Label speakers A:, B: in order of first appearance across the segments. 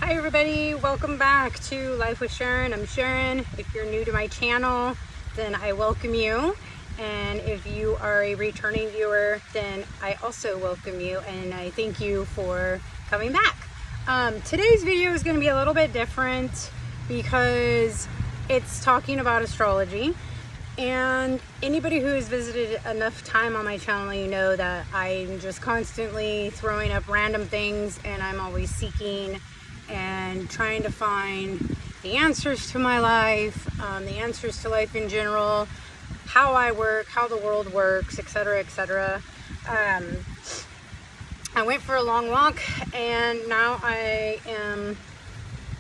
A: Hi everybody, welcome back to Life with Sharon. I'm Sharon. If you're new to my channel, then I welcome you. And if you are a returning viewer, then I also welcome you and I thank you for coming back. Today's video is going to be a little bit different because it's talking about astrology. And anybody who has visited enough time on my channel, you know that I'm just constantly throwing up random things and I'm always seeking and trying to find the answers to my life, the answers to life in general, how I work, how the world works, etc., etc. I went for a long walk and now I am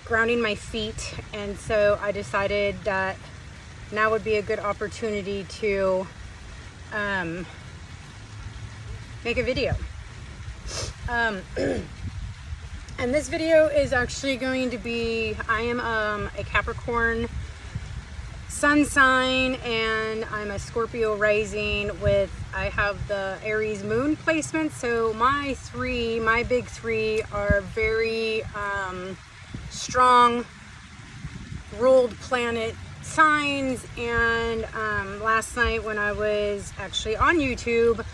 A: grounding my feet, and so I decided that now would be a good opportunity to make a video. And this video is actually going to be, I am a Capricorn sun sign and I'm a Scorpio rising I have the Aries moon placement. So my big three are very strong ruled planet signs. And last night when I was actually on YouTube,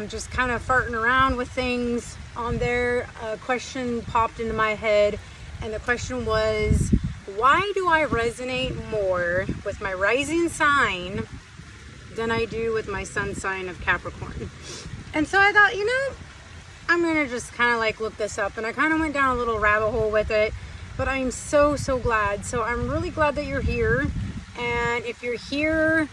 A: just kind of farting around with things on there, a question popped into my head, and the question was, why do I resonate more with my rising sign than I do with my sun sign of Capricorn? And so I thought, I'm gonna just kind of like look this up, and I kind of went down a little rabbit hole with it, but I'm so glad. So I'm really glad that you're here. And if you're here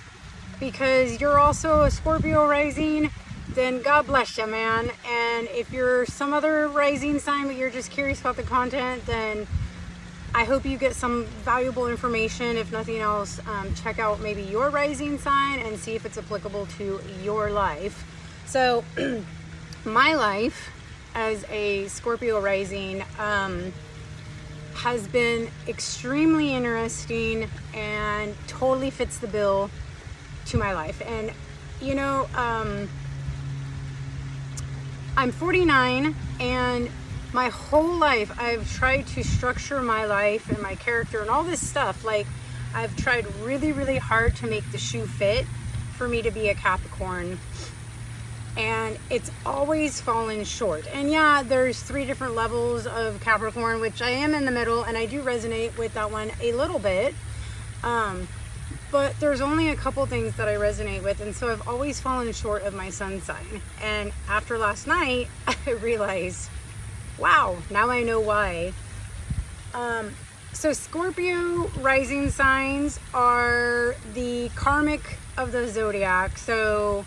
A: because you're also a Scorpio rising, then God bless you, man. And if you're some other rising sign but you're just curious about the content, then I hope you get some valuable information. If nothing else, check out maybe your rising sign and see if it's applicable to your life. So my life as a Scorpio rising has been extremely interesting and totally fits the bill to my life. And I'm 49, and my whole life I've tried to structure my life and my character and all this stuff. Like, I've tried really hard to make the shoe fit for me to be a Capricorn, and it's always fallen short. And yeah, there's 3 different levels of Capricorn, which I am in the middle, and I do resonate with that one a little bit. But there's only a couple things that I resonate with, and so I've always fallen short of my sun sign. And after last night, I realized, wow, now I know why. So Scorpio rising signs are the karmic of the zodiac. So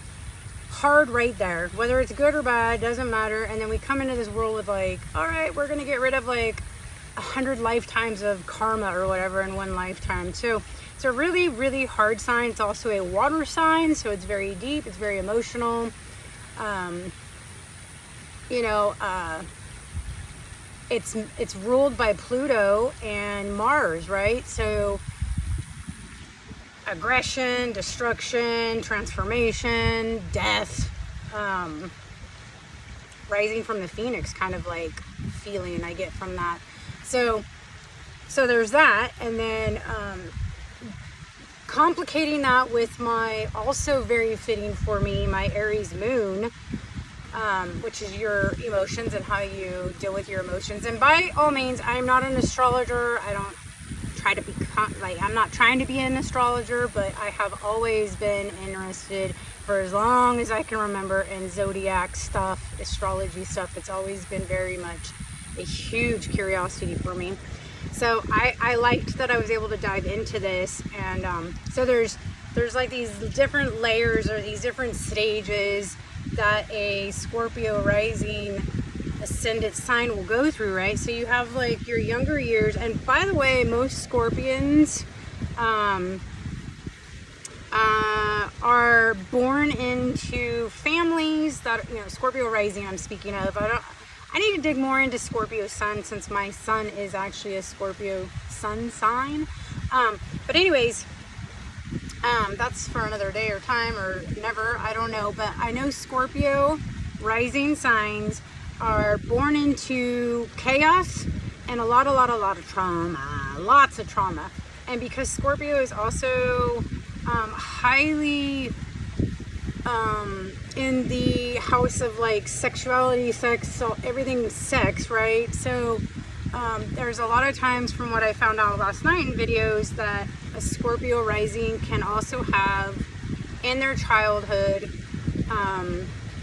A: hard right there. Whether it's good or bad, doesn't matter. And then we come into this world with like, all right, we're going to get rid of like 100 lifetimes of karma or whatever in one lifetime. So it's a really hard sign. It's also a water sign, so it's very deep, it's very emotional. It's ruled by Pluto and Mars, right? So aggression, destruction, transformation, death, rising from the phoenix kind of like feeling I get from that. So there's that. And then complicating that with my, also very fitting for me, my Aries moon, which is your emotions and how you deal with your emotions. And by all means, I'm not an astrologer. I don't try to become, I'm not trying to be an astrologer, but I have always been interested for as long as I can remember in zodiac stuff, astrology stuff. It's always been very much a huge curiosity for me. So I liked that I was able to dive into this. And so there's like these different layers or these different stages that a Scorpio rising ascendant sign will go through, right? So you have like your younger years. And by the way, most Scorpions are born into families that, Scorpio rising I'm speaking of. I need to dig more into Scorpio sun, since my son is actually a Scorpio sun sign. But anyways, that's for another day or time or never, I don't know. But I know Scorpio rising signs are born into chaos and a lot of trauma, lots of trauma. And because Scorpio is also highly in the house of like sexuality, sex, so everything sex, right? So there's a lot of times from what I found out last night in videos that a Scorpio rising can also have in their childhood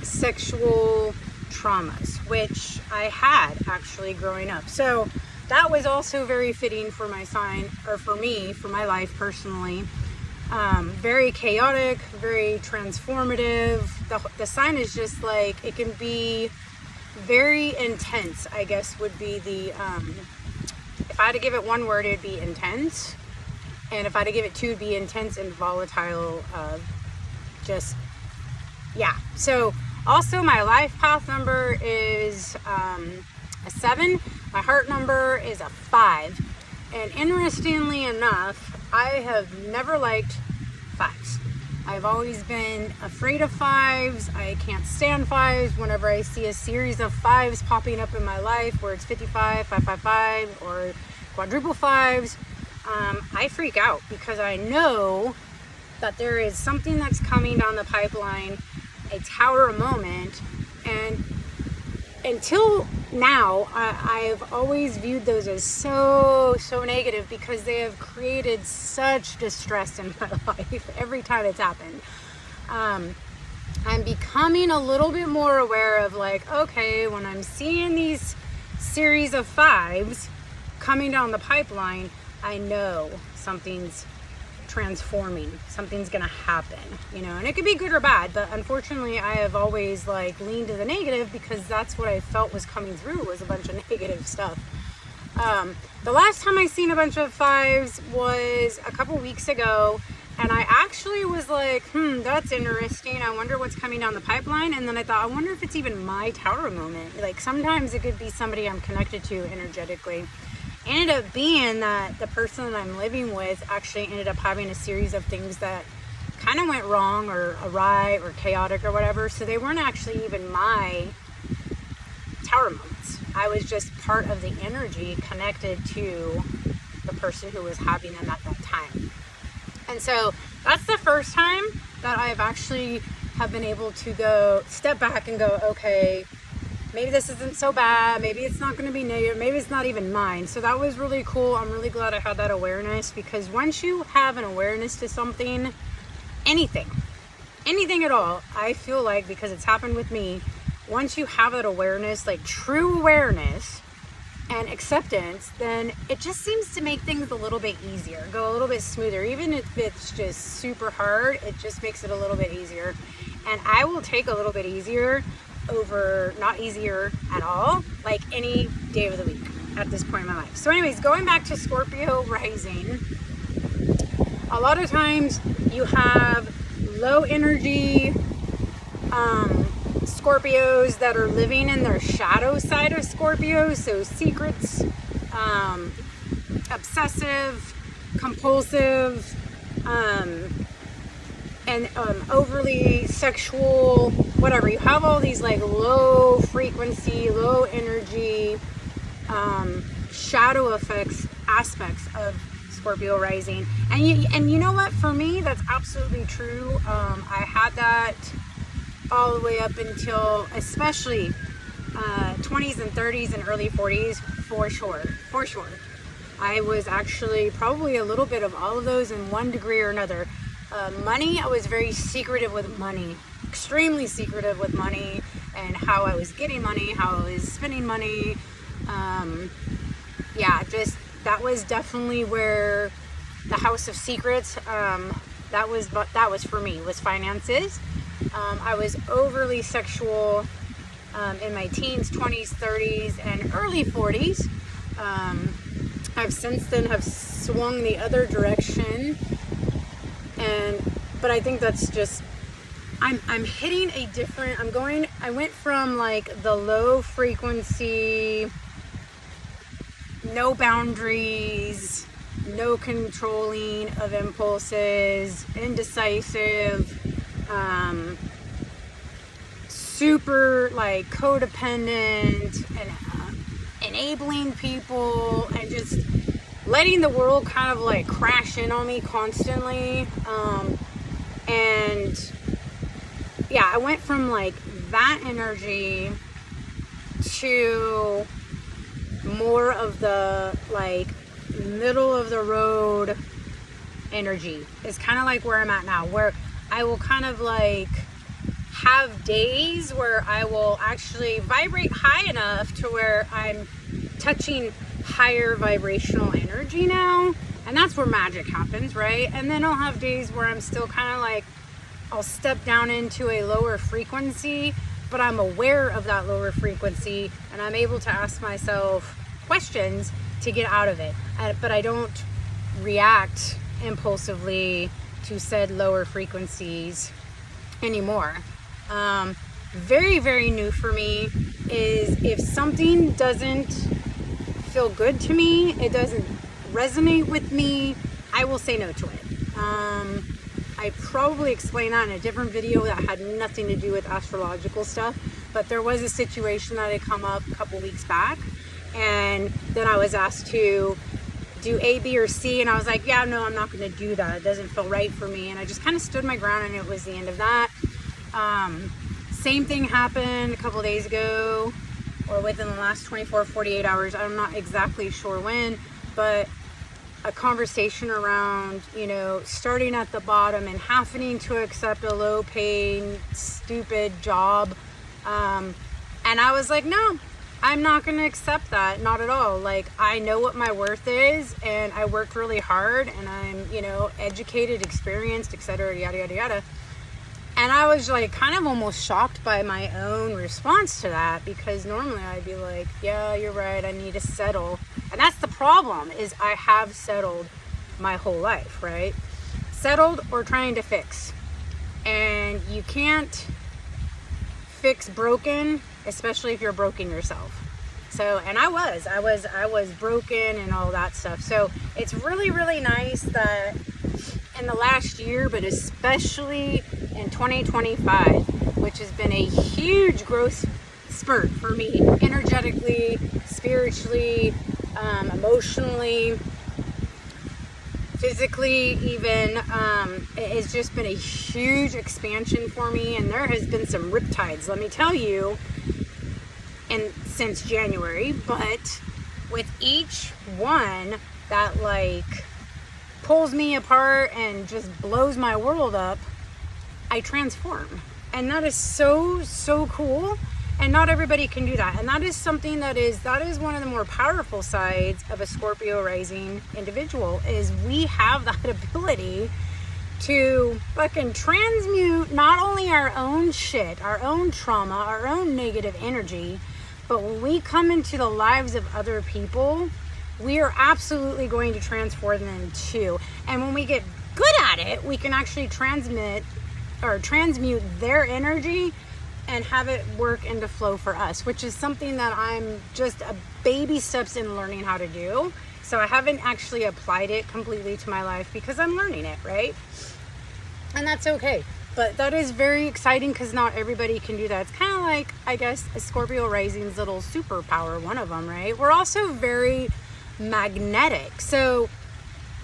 A: sexual traumas, which I had actually growing up. So that was also very fitting for my sign, or for me, for my life personally. Very chaotic, very transformative. The sign is just like, it can be very intense, I guess would be the, if I had to give it one word, it'd be intense. And if I had to give it two, it'd be intense and volatile. Just, yeah. So also my life path number is a 7. My heart number is a 5. And interestingly enough, I have never liked 5s. I've always been afraid of 5s. I can't stand 5s. Whenever I see a series of 5s popping up in my life where it's 55, 555, or quadruple 5s, I freak out because I know that there is something that's coming down the pipeline, a tower moment, and until now, I've always viewed those as so negative because they have created such distress in my life every time it's happened. I'm becoming a little bit more aware of like, okay, when I'm seeing these series of 5s coming down the pipeline, I know something's transforming, something's gonna happen, you know, and it could be good or bad, but unfortunately I have always like leaned to the negative because that's what I felt was coming through, was a bunch of negative stuff. The last time I seen a bunch of 5s was a couple weeks ago, and I actually was like, that's interesting, I wonder what's coming down the pipeline. And then I thought, I wonder if it's even my tower moment. Like sometimes it could be somebody I'm connected to energetically. Ended up being that the person that I'm living with actually ended up having a series of things that kind of went wrong or awry or chaotic or whatever. So they weren't actually even my tower moments. I was just part of the energy connected to the person who was having them at that time. And so that's the first time that I've actually have been able to go step back and go, okay, maybe this isn't so bad, maybe it's not going to be negative, maybe it's not even mine. So that was really cool. I'm really glad I had that awareness, because once you have an awareness to something, anything at all, I feel like, because it's happened with me, once you have that awareness, like true awareness and acceptance, then it just seems to make things a little bit easier, go a little bit smoother. Even if it's just super hard, it just makes it a little bit easier. And I will take a little bit easier over not easier at all, like any day of the week at this point in my life. So anyways, going back to Scorpio rising, a lot of times you have low energy Scorpios that are living in their shadow side of Scorpio, so secrets, obsessive, compulsive, and overly sexual, whatever. You have all these like low frequency, low energy, shadow effects aspects of Scorpio rising. And you know what? For me, that's absolutely true. I had that all the way up until especially 20s and 30s and early 40s, for sure. I was actually probably a little bit of all of those in one degree or another. Money, I was very secretive with money, extremely secretive with money, and how I was getting money, how I was spending money. That was definitely where the house of secrets, that was for me, was finances. I was overly sexual in my teens, 20s, 30s, and early 40s. I've since then have swung the other direction, but I think that's just, I'm hitting a different, I went from like the low frequency, no boundaries, no controlling of impulses, indecisive, super like codependent and enabling people and just letting the world kind of like crash in on me constantly. And yeah, I went from like that energy to more of the like middle of the road energy. Is kind of like where I'm at now, where I will kind of like have days where I will actually vibrate high enough to where I'm touching higher vibrational energy now, and that's where magic happens, right? And then I'll have days where I'm still kind of like, I'll step down into a lower frequency, but I'm aware of that lower frequency and I'm able to ask myself questions to get out of it. But I don't react impulsively to said lower frequencies anymore. Very, very new for me is if something doesn't feel good to me, it doesn't resonate with me, I will say no to it. I probably explained that in a different video that had nothing to do with astrological stuff, but there was a situation that had come up a couple weeks back, and then I was asked to do A, B, or C, and I was like, yeah, no, I'm not going to do that. It doesn't feel right for me, and I just kind of stood my ground, and it was the end of that. Same thing happened a couple days ago, or within the last 24, 48 hours. I'm not exactly sure when, but a conversation around, you know, starting at the bottom and having to accept a low paying, stupid job. And I was like, no, I'm not going to accept that. Not at all. Like, I know what my worth is, and I worked really hard, and I'm, you know, educated, experienced, etc., yada, yada, yada. And I was like kind of almost shocked by my own response to that, because normally I'd be like, yeah, you're right, I need to settle. And that's the problem, is I have settled my whole life, right? Settled or trying to fix. And you can't fix broken, especially if you're broken yourself. So, and I was broken and all that stuff. So it's really, really nice that in the last year, but especially in 2025, which has been a huge growth spurt for me, energetically, spiritually, emotionally, physically, even. It has just been a huge expansion for me, and there has been some riptides, let me tell you, and since January. But with each one that like pulls me apart and just blows my world up, I transform. And that is so, so cool. And not everybody can do that. And that is something that is one of the more powerful sides of a Scorpio rising individual, is we have that ability to fucking transmute not only our own shit, our own trauma, our own negative energy, but when we come into the lives of other people, we are absolutely going to transform them too. And when we get good at it, we can actually transmute their energy and have it work into flow for us, which is something that I'm just a baby steps in learning how to do. So I haven't actually applied it completely to my life because I'm learning it, right? And that's okay. But that is very exciting because not everybody can do that. It's kind of like, I guess, a Scorpio rising's little superpower, one of them, right? We're also very magnetic, so,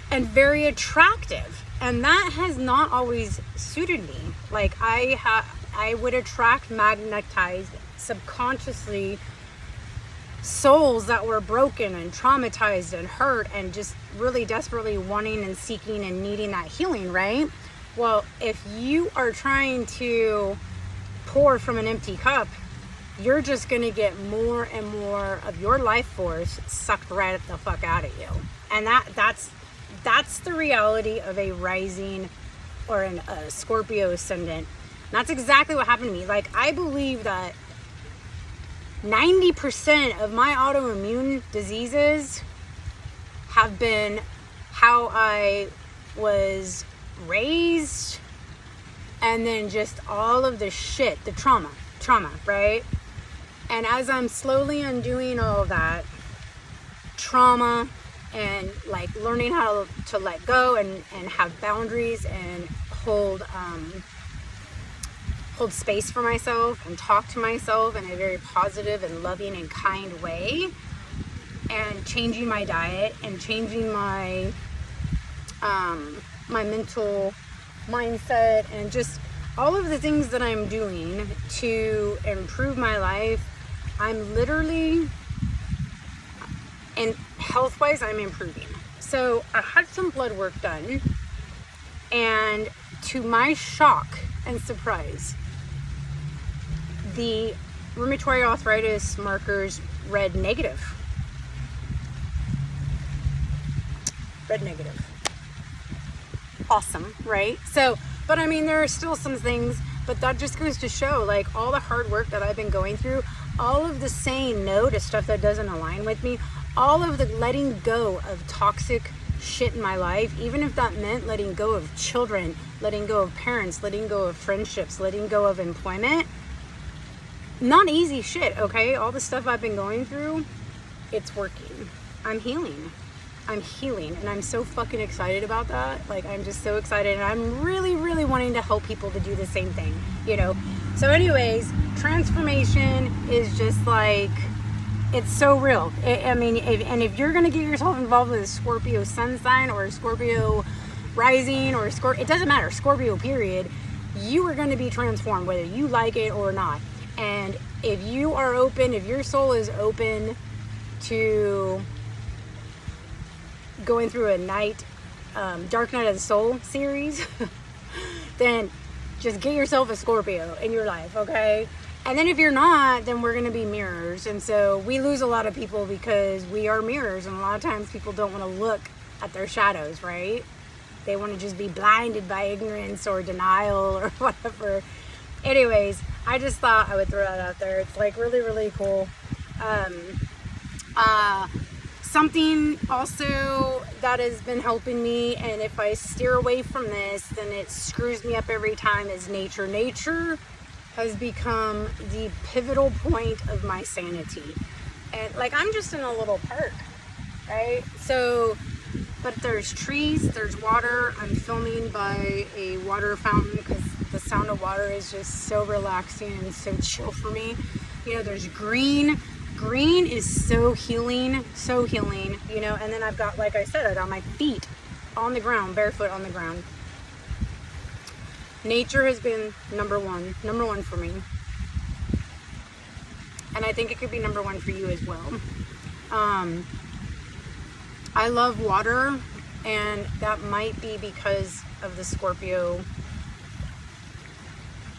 A: and very attractive, and that has not always suited me. Like, I would attract magnetized subconsciously souls that were broken and traumatized and hurt and just really desperately wanting and seeking and needing that healing, right? Well, if you are trying to pour from an empty cup, you're just going to get more and more of your life force sucked right the fuck out of you. And that's the reality of a rising or a Scorpio ascendant. And that's exactly what happened to me. Like, I believe that 90% of my autoimmune diseases have been how I was raised, and then just all of the shit, the trauma, right? And as I'm slowly undoing all of that trauma and like learning how to let go and have boundaries and hold space for myself and talk to myself in a very positive and loving and kind way, and changing my diet and changing my my mental mindset and just all of the things that I'm doing to improve my life. I'm literally, and health-wise, I'm improving. So I had some blood work done, and to my shock and surprise, the rheumatoid arthritis markers read negative. Red negative. Awesome, right? So, but I mean, there are still some things, but that just goes to show, like, all the hard work that I've been going through, all of the saying no to stuff that doesn't align with me, all of the letting go of toxic shit in my life, even if that meant letting go of children, letting go of parents, letting go of friendships, letting go of employment. Not easy shit, okay? All the stuff I've been going through, it's working. I'm healing, and I'm so fucking excited about that. Like, I'm just so excited, and I'm really, really wanting to help people to do the same thing, you know? So anyways, transformation is just like, it's so real. If you're gonna get yourself involved with a Scorpio sun sign or a Scorpio rising or it doesn't matter, Scorpio period, you are gonna be transformed whether you like it or not. And if you are open, if your soul is open to going through a dark night of the soul series, then just get yourself a Scorpio in your life, okay? And then if you're not, then we're going to be mirrors. And so we lose a lot of people because we are mirrors, and a lot of times people don't want to look at their shadows, right? They want to just be blinded by ignorance or denial or whatever. Anyways, I just thought I would throw that out there. It's like really, really cool. Something also that has been helping me, and if I steer away from this, then it screws me up every time, is nature. Nature has become the pivotal point of my sanity. And like, I'm just in a little park, right? So, but there's trees, there's water. I'm filming by a water fountain because the sound of water is just so relaxing and so chill for me. You know, there's green. Green is so healing, you know, and then I've got, like I said, I got my feet on the ground, barefoot on the ground. Nature has been number one for me. And I think it could be number one for you as well. I love water, and that might be because of the Scorpio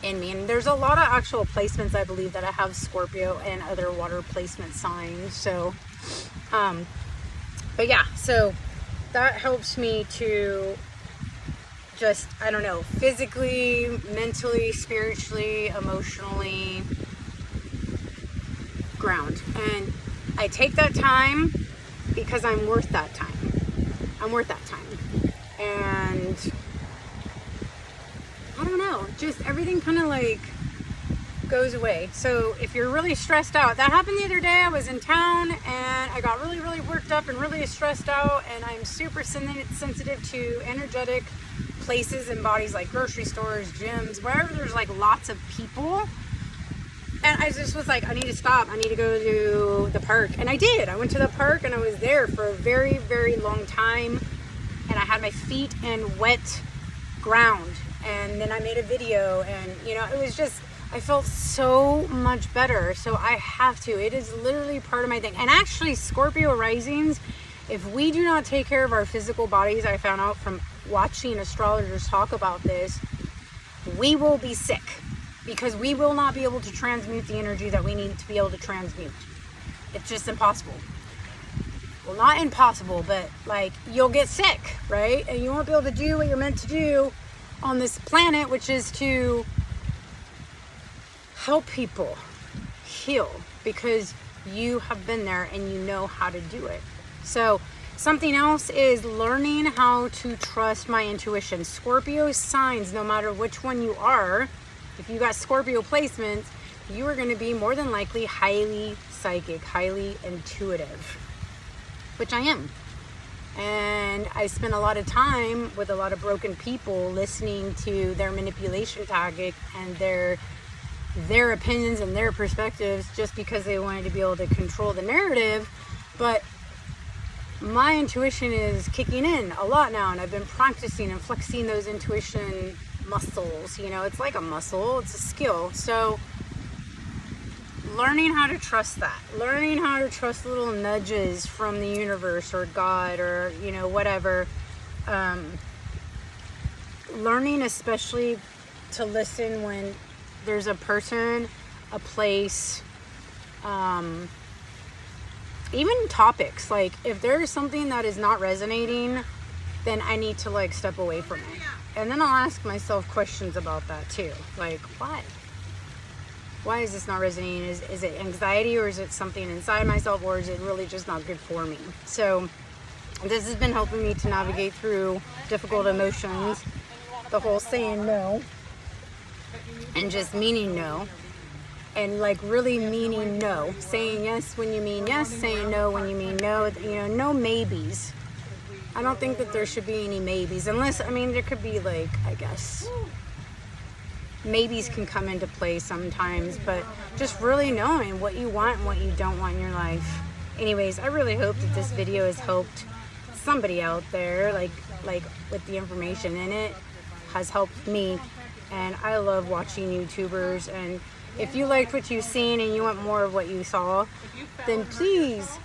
A: in me. And there's a lot of actual placements, I believe, that I have Scorpio and other water placement signs. So, but yeah, so that helps me to just, I don't know, physically, mentally, spiritually, emotionally ground. And I take that time because I'm worth that time. And I don't know, just everything kind of like goes away. So if you're really stressed out, that happened the other day. I was in town and I got really, really worked up and really stressed out, and I'm super sensitive to energetic places and bodies, like grocery stores, gyms, wherever there's like lots of people. And I just was like, I need to stop. I need to go to the park. And I did. I went to the park and I was there for a very, very long time. And I had my feet in wet ground. And then I made a video, and you know, it was just, I felt so much better. So I have to. It is literally part of my thing. And actually, Scorpio risings, if we do not take care of our physical bodies, I found out from watching astrologers talk about this, we will be sick because we will not be able to transmute the energy that we need to be able to transmute. It's just impossible. Well, not impossible, but like, you'll get sick, right? And you won't be able to do what you're meant to do on this planet, which is to help people heal, because you have been there and you know how to do it. So something else is learning how to trust my intuition. Scorpio signs, no matter which one you are, if you got Scorpio placements, you are going to be more than likely highly psychic, highly intuitive, which I am. And I spend a lot of time with a lot of broken people listening to their manipulation tactic and their opinions and their perspectives, just because they wanted to be able to control the narrative. But my intuition is kicking in a lot now, and I've been practicing and flexing those intuition muscles. You know, it's like a muscle, it's a skill. So learning how to trust that, learning how to trust little nudges from the universe or God or, you know, whatever. Learning especially to listen when there's a person, a place, even topics. Like if there's something that is not resonating, then I need to like step away from it. And then I'll ask myself questions about that too. Like, why? Why is this not resonating? Is it anxiety, or is it something inside myself, or is it really just not good for me? So this has been helping me to navigate through difficult emotions. The whole saying no and just meaning no, and like really meaning no, saying yes when you mean yes, saying no when you mean no. You know, no maybes. I don't think that there should be any maybes, unless, I mean, there could be like, I guess maybes can come into play sometimes, but just really knowing what you want and what you don't want in your life. Anyways, I really hope that this video has helped somebody out there, like with the information in it has helped me. And I love watching YouTubers, and if you liked what you've seen and you want more of what you saw, then please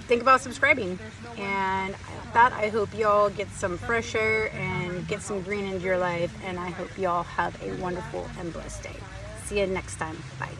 A: think about subscribing. And with that, I hope y'all get some fresh air and get some green into your life, and I hope y'all have a wonderful and blessed day. See you next time. Bye.